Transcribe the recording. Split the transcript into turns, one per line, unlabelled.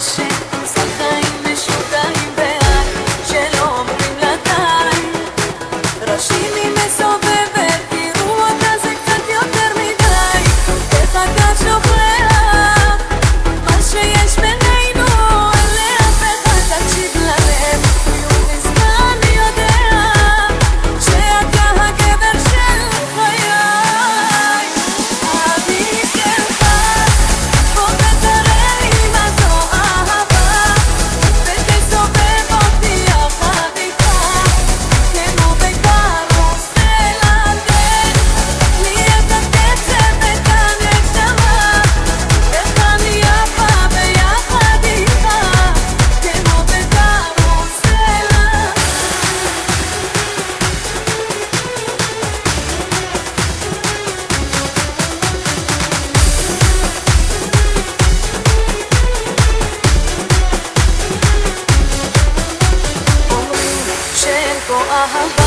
ששם חיים משוגעים בעד שלא אומרים לה די ראשי לי מסובבת תראו אותה זה קצת יותר מדי איך אתה שוכח מה שיש בינינו אין לאף אחד תקשיב ללב הוא מזמן יודע שאתה הגבר של חיי אהבי שלך בוא ותראה לי מה זו אהבה ותסובב אותי יחד איתך כמו בקרוסלה תן לי את הקצב ואת הנשמה איך אני יפה ביחד איתך כמו בקרוסלה אומרים שאין פה אהבה